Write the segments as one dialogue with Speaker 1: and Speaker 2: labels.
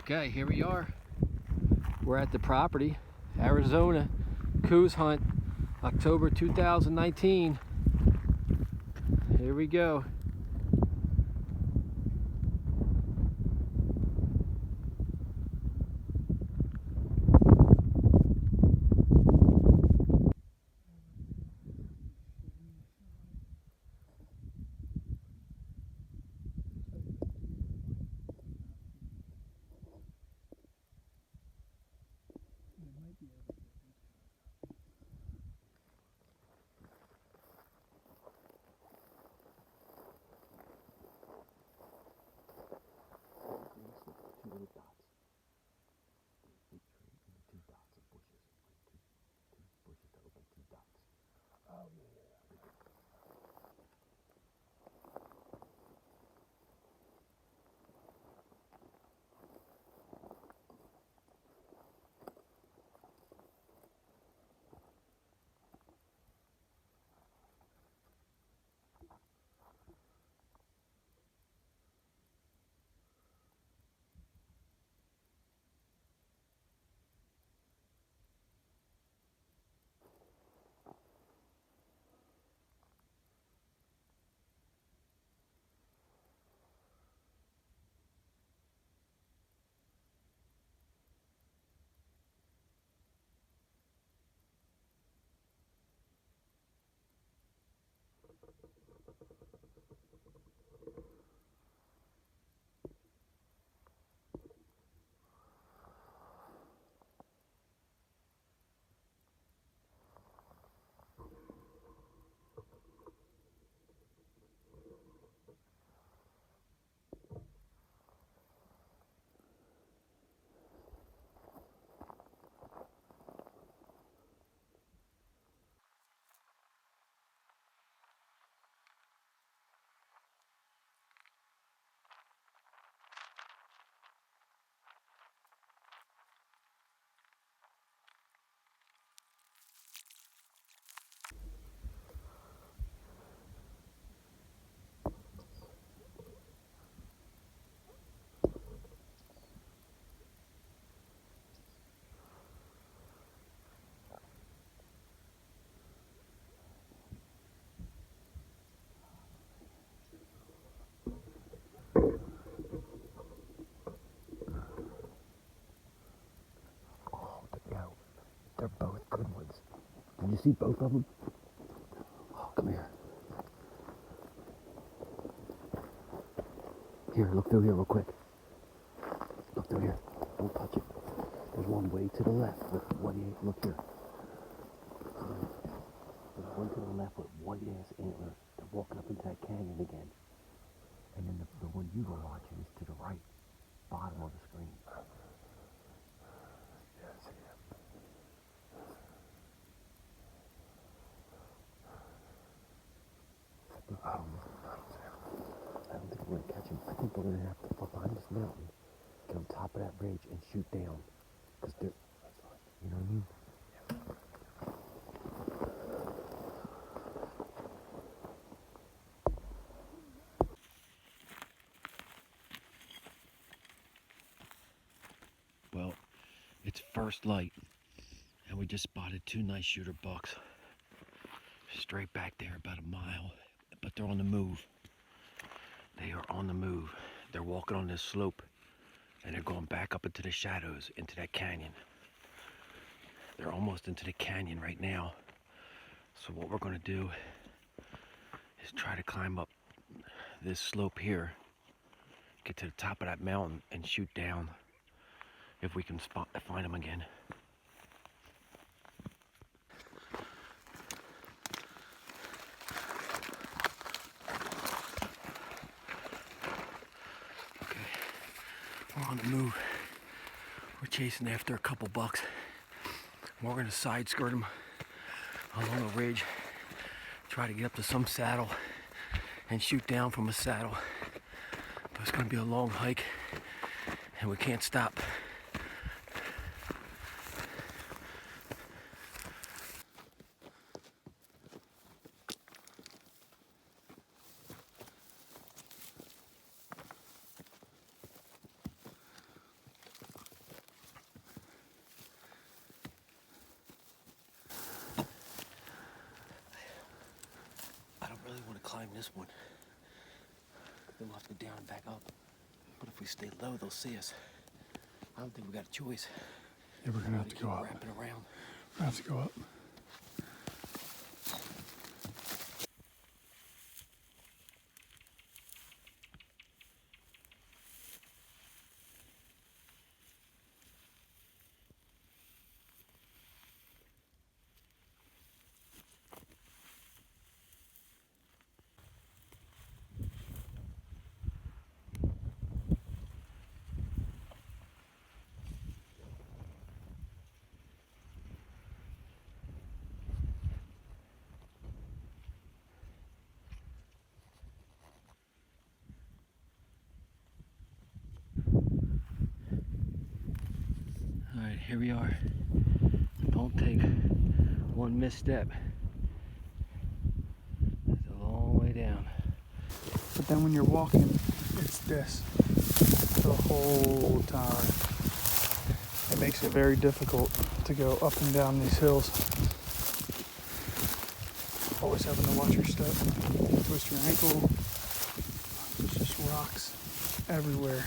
Speaker 1: Okay, here we are. We're at the property, Arizona, Coues hunt, October 2019. Here we go. They're both good ones. Did you see both of them? Oh, come here. Here, look through here real quick. Look through here. Don't touch it. There's one way to the left with one ass. Look here. There's one to the left with one ass antler. They're walking up into that canyon again. And then the one you were watching is to the right, bottom of the screen.
Speaker 2: Yeah, I see it. I don't
Speaker 1: think we're gonna catch him. I think we're gonna have to fall behind this mountain, get on top of that ridge, and shoot down. Cause they're, you know what I mean? Well, it's first light, and we just spotted two nice shooter bucks. Straight back there, about a mile, but they're on the move. They are on the move. They're walking on this slope, and they're going back up into the shadows, into that canyon. They're almost into the canyon right now. So what we're gonna do is try to climb up this slope here, get to the top of that mountain, and shoot down if we can find them again. We're on the move. We're chasing after a couple bucks. We're gonna side skirt them along a ridge, try to get up to some saddle and shoot down from a saddle. But it's gonna be a long hike and we can't stop. climb this one. They'll have to down and back up. But if we stay low, they'll see us. I don't think we got a choice.
Speaker 2: Yeah, we're gonna have to go up.
Speaker 1: Wrapping around.
Speaker 2: We're gonna have to go up.
Speaker 1: Alright, here we are. Don't take one misstep. It's a long way down.
Speaker 2: But then when you're walking, it's this the whole time. It makes it very difficult to go up and down these hills. Always having to watch your step, twist your ankle. There's just rocks everywhere.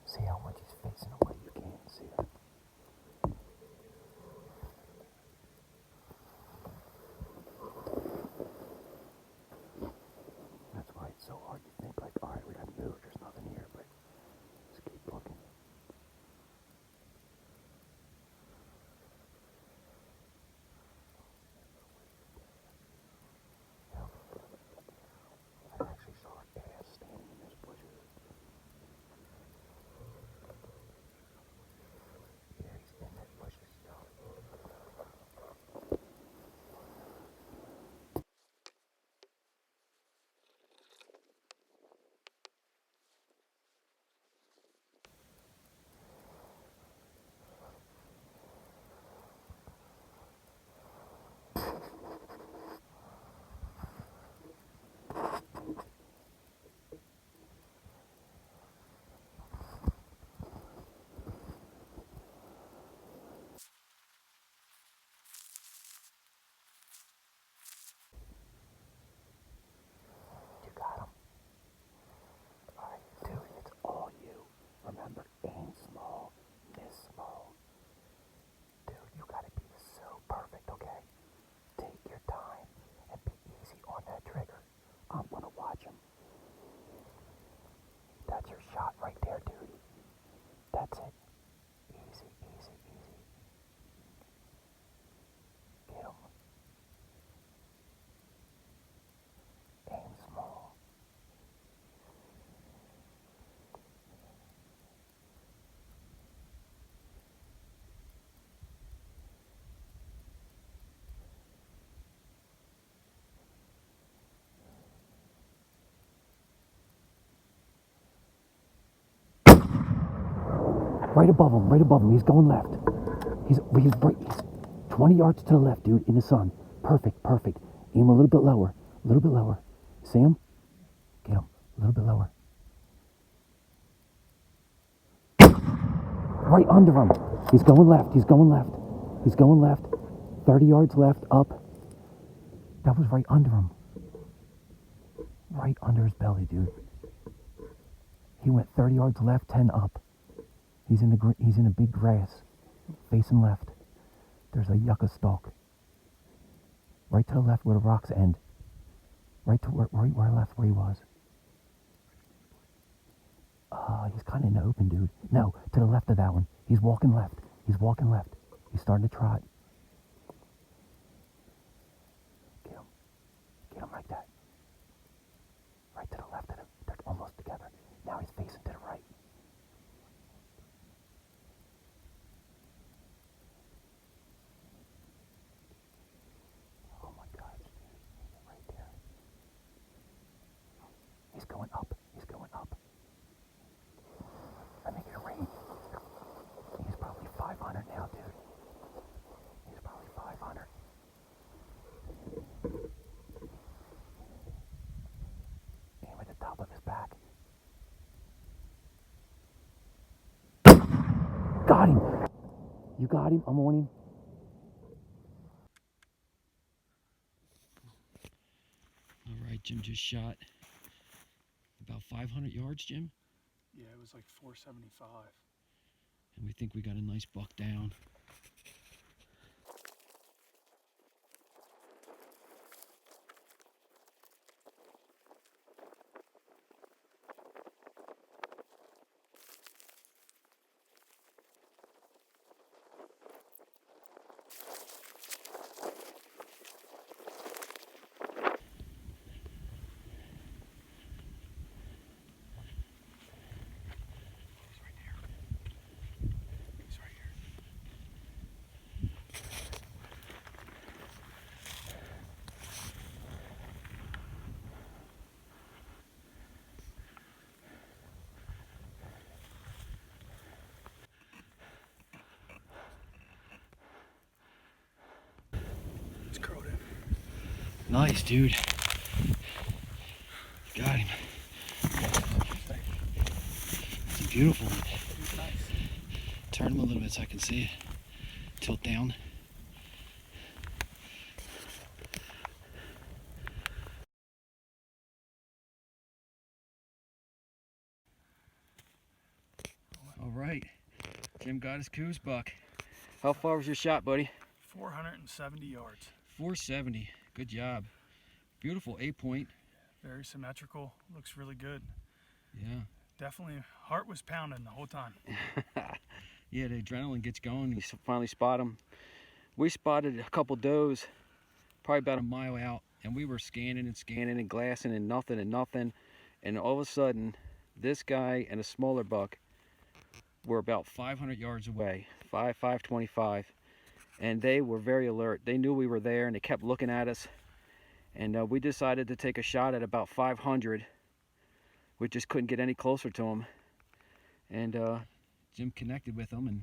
Speaker 1: See how much he's facing away, you can't see it. That's why it's so hard. You think like, alright, we gotta move, there's nothing here, but just keep looking. Yeah. I actually saw an ass standing in those bushes. Yeah, he's in that bushes still. You got him. Alright, dude, it's all you. Remember, aim small, miss small. Dude, you gotta be so perfect, okay? Take your time and be easy on that trigger. I'm gonna watch him. That's your shot right there, dude. That's it. Easy, easy, easy. Get him. Aim small. Right above him, right above him. He's going left. He's 20 yards to the left, dude, in the sun. Perfect, perfect. Aim a little bit lower, a little bit lower. See him? Get him, a little bit lower. Right under him. He's going left, he's going left. He's going left. 30 yards left, up. That was right under him. Right under his belly, dude. He went 30 yards left, 10 up. He's in the big grass, facing left. There's a yucca stalk. Right to the left where the rocks end. Right where left where he was. He's kind of in the open, dude. No, to the left of that one. He's walking left. He's walking left. He's starting to trot. Get him. Get him like that. Right to the left of them. They're almost together. Now he's facing to the right. Oh my gosh, dude. Right there. You got him? I'm on him. All right, Jim just shot about 500 yards, Jim.
Speaker 2: Yeah, it was like 475.
Speaker 1: And we think we got a nice buck down.
Speaker 2: It's curled in.
Speaker 1: Nice, dude. Got him. It's a beautiful one.
Speaker 2: He's nice.
Speaker 1: Turn him a little bit so I can see it. Tilt down. All right. Jim got his Coues buck. How far was your shot, buddy?
Speaker 2: 470 yards.
Speaker 1: 470. Good job. Beautiful 8-point.
Speaker 2: Very symmetrical. Looks really good.
Speaker 1: Yeah.
Speaker 2: Definitely, heart was pounding the whole time.
Speaker 1: Yeah, the adrenaline gets going. You finally spot them. We spotted a couple does probably about a mile out, and we were scanning and glassing and nothing. And all of a sudden, this guy and a smaller buck were about 500 yards away, 525. And they were very alert. They knew we were there, and they kept looking at us. And we decided to take a shot at about 500. We just couldn't get any closer to them. And Jim connected with them, and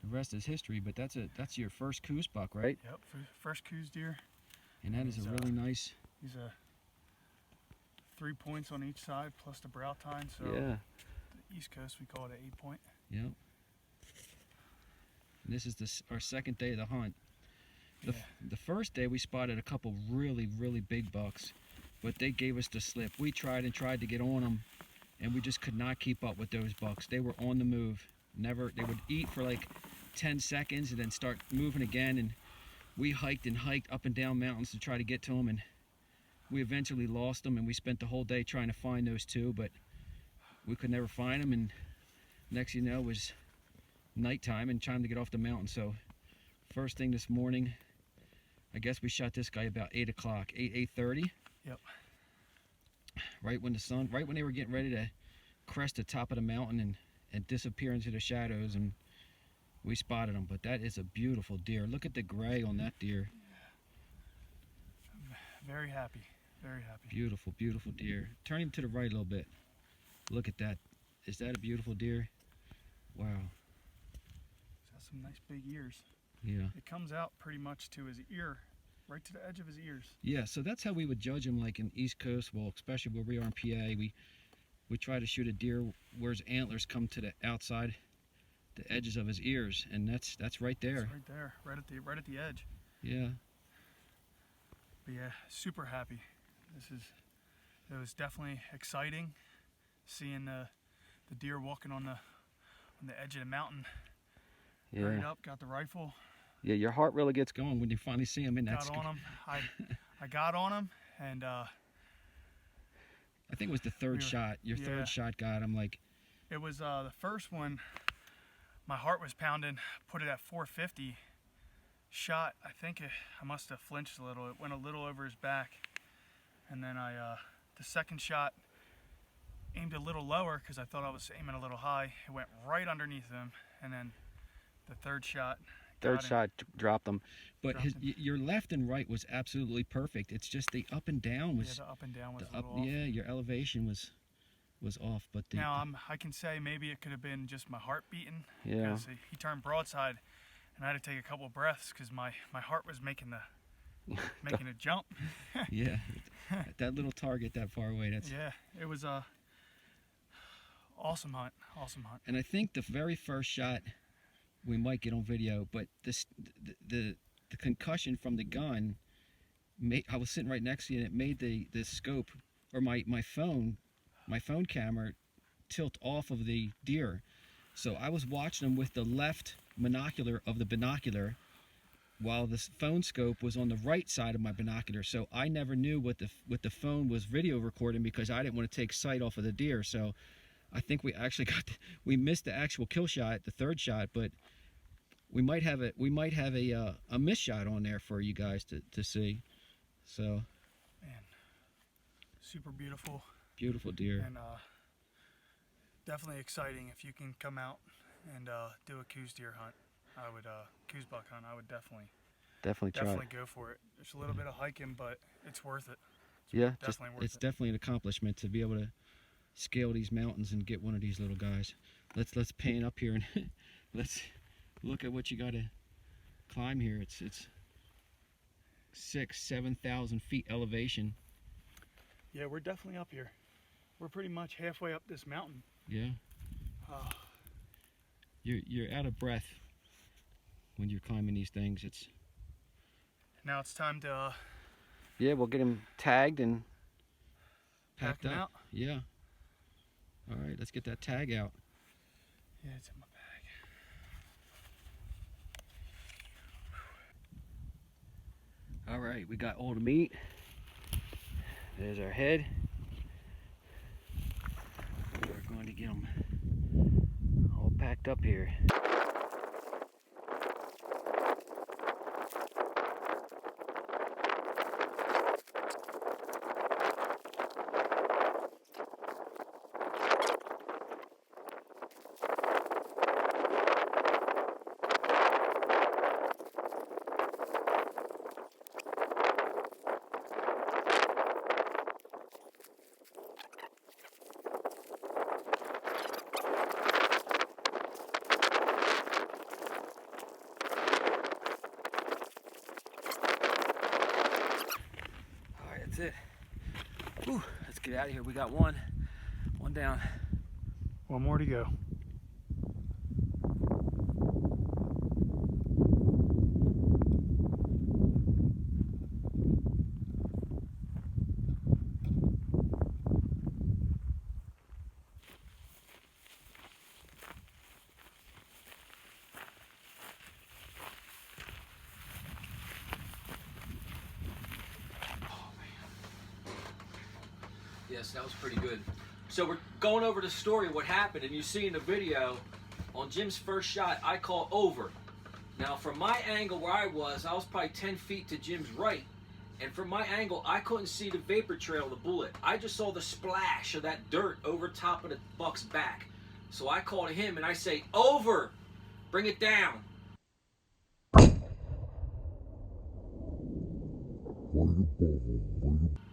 Speaker 1: the rest is history. But that's your first Coues buck, right?
Speaker 2: Yep, first Coues Deer.
Speaker 1: And that is a really nice.
Speaker 2: He's a 3 points on each side plus the brow tine. So
Speaker 1: Yeah.
Speaker 2: the East Coast we call it an 8-point.
Speaker 1: Yep. And this is our second day of the hunt. The first day we spotted a couple really big bucks, but they gave us the slip. We tried to get on them, and we just could not keep up with those bucks. They were on the move. They would eat for like 10 seconds and then start moving again, and we hiked up and down mountains to try to get to them, and we eventually lost them, and we spent the whole day trying to find those two, but we could never find them, and next you know it was nighttime and time to get off the mountain. So first thing this morning, I guess we shot this guy about 8 o'clock, 8:30.
Speaker 2: Yep.
Speaker 1: Right when they were getting ready to crest the top of the mountain and disappear into the shadows, and we spotted him. But that is a beautiful deer. Look at the gray on that deer.
Speaker 2: I'm very happy, very happy.
Speaker 1: Beautiful deer. Turn him to the right a little bit. Look at that. Is that a beautiful deer? Wow.
Speaker 2: He's got some nice big ears.
Speaker 1: Yeah.
Speaker 2: It comes out pretty much to his ear, right to the edge of his ears.
Speaker 1: Yeah, so that's how we would judge him, like in East Coast, well, especially where we are in PA. We try to shoot a deer where his antlers come to the outside, the edges of his ears, and that's right there.
Speaker 2: It's right there, right at the edge.
Speaker 1: Yeah.
Speaker 2: But yeah, super happy. It was definitely exciting seeing the deer walking on the edge of the mountain.
Speaker 1: Yeah.
Speaker 2: Hurried up, got the rifle.
Speaker 1: Yeah, your heart really gets going when you finally see him, and that's
Speaker 2: got on him. I got on him, and
Speaker 1: I think it was the third shot. Your third shot got him. Like,
Speaker 2: it was the first one. My heart was pounding. Put it at 450. Shot. I think I must have flinched a little. It went a little over his back, and then the second shot aimed a little lower because I thought I was aiming a little high. It went right underneath him, and then the third shot
Speaker 1: dropped him. But your left and right was absolutely perfect. It's just the up and down was.
Speaker 2: Yeah, the up and down was a little off.
Speaker 1: Yeah, your elevation was off. But
Speaker 2: now I can say maybe it could have been just my heart beating.
Speaker 1: Yeah.
Speaker 2: Because he turned broadside, and I had to take a couple breaths because my heart was making a jump.
Speaker 1: Yeah, that little target that far away.
Speaker 2: Yeah, it was a awesome hunt.
Speaker 1: And I think the very first shot we might get on video, but the concussion from the gun I was sitting right next to you, and it made the scope, or my phone camera tilt off of the deer. So I was watching them with the left monocular of the binocular, while the phone scope was on the right side of my binocular. So I never knew what the phone was video recording, because I didn't want to take sight off of the deer. So I think we actually we missed the actual kill shot, the third shot, but we might have a miss shot on there for you guys to see. So,
Speaker 2: man, super beautiful.
Speaker 1: Beautiful deer.
Speaker 2: And definitely exciting if you can come out and do a Coues deer hunt. I would Coues buck hunt. I would definitely go for it. There's a little bit of hiking, but it's worth it. It's
Speaker 1: definitely an accomplishment to be able to scale these mountains and get one of these little guys. Let's pan up here and let's look at what you got to climb here. It's 6,000-7,000 feet elevation.
Speaker 2: Yeah, we're definitely up here. We're pretty much halfway up this mountain.
Speaker 1: Yeah. You're out of breath when you're climbing these things.
Speaker 2: Now it's time to
Speaker 1: yeah, we'll get him tagged and
Speaker 2: pack him out.
Speaker 1: Yeah. All right, let's get that tag out.
Speaker 2: Yeah, it's in my bag.
Speaker 1: All right, we got all the meat. There's our head. We're going to get them all packed up here. That's it. Whew, let's get out of here. We got one down.
Speaker 2: One more to go.
Speaker 1: Yes, that was pretty good. So we're going over the story of what happened, and you see in the video, on Jim's first shot, I call over. Now, from my angle where I was probably 10 feet to Jim's right, and from my angle, I couldn't see the vapor trail of the bullet. I just saw the splash of that dirt over top of the buck's back. So I call to him, and I say, over! Bring it down.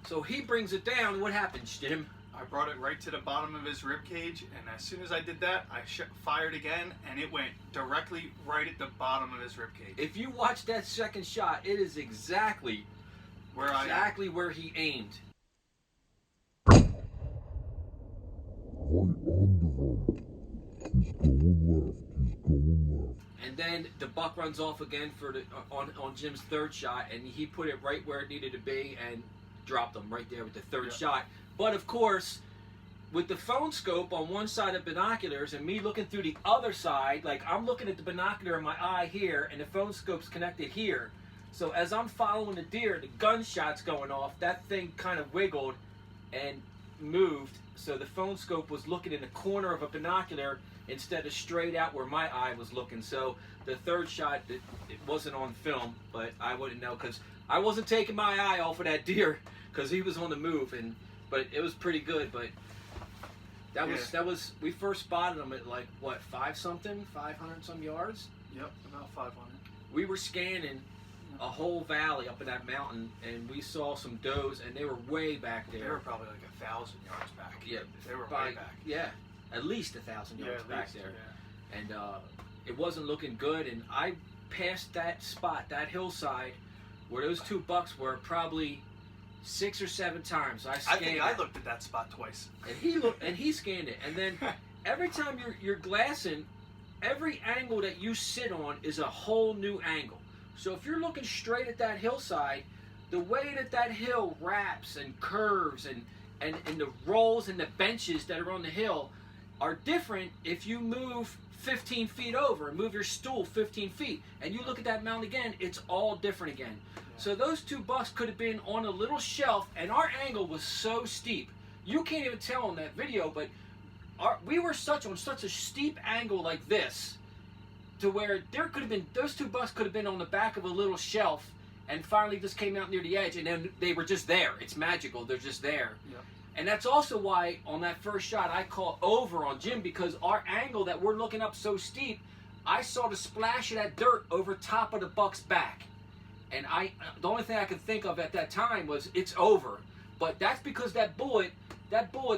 Speaker 1: So he brings it down, and what happens, Jim?
Speaker 2: I brought it right to the bottom of his rib cage, and as soon as I did that, I fired again, and it went directly right at the bottom of his rib cage.
Speaker 1: If you watch that second shot, it is exactly where he aimed.
Speaker 3: Right under him. He's going left.
Speaker 1: And then the buck runs off again for the on Jim's third shot, and he put it right where it needed to be and dropped him right there with the third shot. But of course, with the phone scope on one side of binoculars and me looking through the other side, like I'm looking at the binocular in my eye here, and the phone scope's connected here. So as I'm following the deer, the gunshot's going off, that thing kind of wiggled and moved. So the phone scope was looking in the corner of a binocular instead of straight out where my eye was looking. So the third shot, it wasn't on film, but I wouldn't know because I wasn't taking my eye off of that deer because he was on the move. But it was pretty good. But that was we first spotted him at like what, 500 some yards.
Speaker 2: Yep, about 500.
Speaker 1: We were scanning a whole valley up in that mountain, and we saw some does, and they were way back there.
Speaker 2: They were probably like 1,000 yards back.
Speaker 1: Yeah,
Speaker 2: they were way back.
Speaker 1: Yeah, at least 1,000 yards back there.
Speaker 2: Yeah.
Speaker 1: And it wasn't looking good. And I passed that spot, that hillside, where those two bucks were probably 6 or 7 times. I think
Speaker 2: I looked at that spot twice.
Speaker 1: And he scanned it. And then every time you're glassing, every angle that you sit on is a whole new angle. So if you're looking straight at that hillside, the way that that hill wraps and curves and the rolls and the benches that are on the hill are different if you move 15 feet over and move your stool 15 feet and you look at that mountain again, it's all different again. So those two bucks could have been on a little shelf, and our angle was so steep. You can't even tell on that video, but we were on such a steep angle like this, to where there could have been, those two bucks could have been on the back of a little shelf and finally just came out near the edge, and then they were just there. It's magical. They're just there.
Speaker 2: Yep.
Speaker 1: And that's also why on that first shot I call over on Jim, because our angle that we're looking up so steep, I saw the splash of that dirt over top of the buck's back. And the only thing I could think of at that time was it's over. But that's because that bullet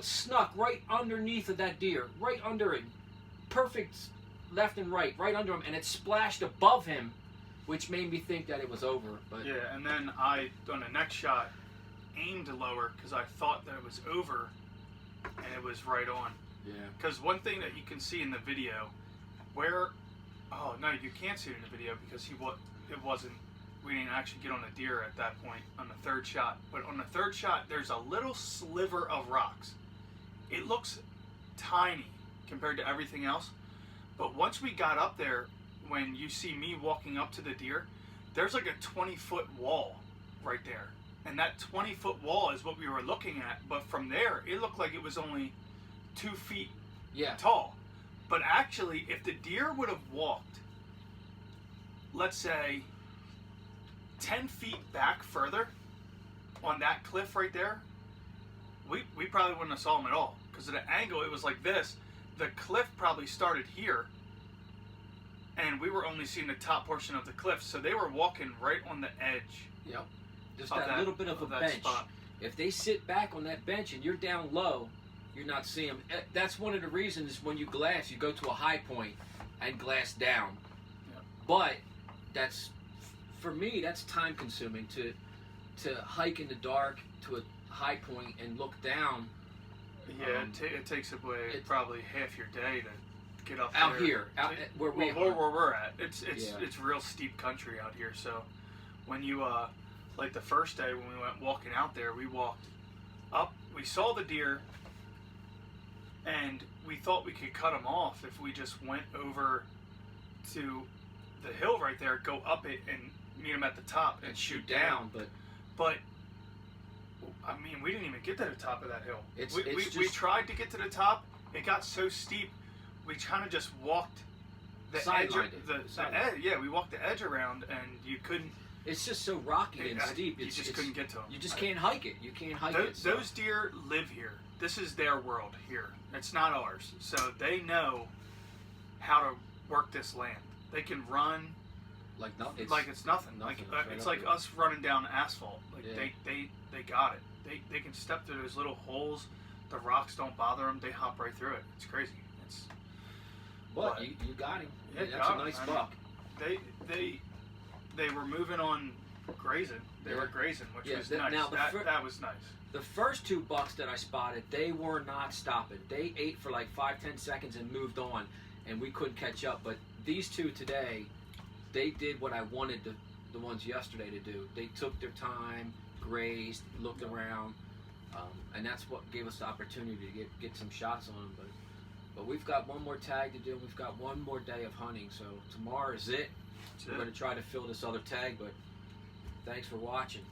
Speaker 1: snuck right underneath of that deer, right under it. Perfect left and right under him, and it splashed above him, which made me think that it was over. But
Speaker 2: yeah, and then I, on the next shot, aimed lower because I thought that it was over, and it was right on.
Speaker 1: Yeah.
Speaker 2: Because one thing that you can see in the video, oh no, you can't see it in the video because we didn't actually get on the deer at that point on the third shot. But on the third shot, there's a little sliver of rocks. It looks tiny compared to everything else. But once we got up there, when you see me walking up to the deer, there's like a 20-foot wall right there. And that 20-foot wall is what we were looking at. But from there, it looked like it was only 2 feet tall. But actually, if the deer would have walked, let's say, 10 feet back further on that cliff right there, we probably wouldn't have saw him at all. Because of the angle, it was like this. The cliff probably started here, and we were only seeing the top portion of the cliff. So they were walking right on the edge.
Speaker 1: Yep. Just that little bit of a bench.
Speaker 2: Spot.
Speaker 1: If they sit back on that bench and you're down low, you're not seeing them. That's one of the reasons when you glass, you go to a high point and glass down.
Speaker 2: Yep.
Speaker 1: But that's, for me, that's time consuming to hike in the dark to a high point and look down.
Speaker 2: Yeah, it takes away probably half your day to get up
Speaker 1: out
Speaker 2: there.
Speaker 1: Here, where
Speaker 2: we're at. It's real steep country out here. So when you like the first day when we went walking out there, we walked up, we saw the deer, and we thought we could cut them off if we just went over to the hill right there, go up it, and meet them at the top and shoot down. But I mean, we didn't even get to the top of that hill. We tried to get to the top. It got so steep, we kind of just walked the edge. Yeah, we walked the edge around, and you couldn't.
Speaker 1: It's just so rocky and steep.
Speaker 2: You just couldn't get to them.
Speaker 1: You just can't hike it. You can't hike it.
Speaker 2: Those deer live here. This is their world here. It's not ours. So they know how to work this land. They can run
Speaker 1: like nothing.
Speaker 2: It's nothing. It's like us running down asphalt. They got it. They can step through those little holes. The rocks don't bother them. They hop right through it. It's crazy.
Speaker 1: But you got him.
Speaker 2: Yeah,
Speaker 1: that's a nice buck.
Speaker 2: They were moving on grazing. They were grazing, which was nice. Now that was nice.
Speaker 1: The first two bucks that I spotted, they were not stopping. They ate for like 5-10 seconds and moved on, and we couldn't catch up. But these two today, they did what I wanted the ones yesterday to do. They took their time, grazed, looked around, and that's what gave us the opportunity to get some shots on them. But we've got one more tag to do. We've got one more day of hunting. So tomorrow is it. We're going to try to fill this other tag, but thanks for watching.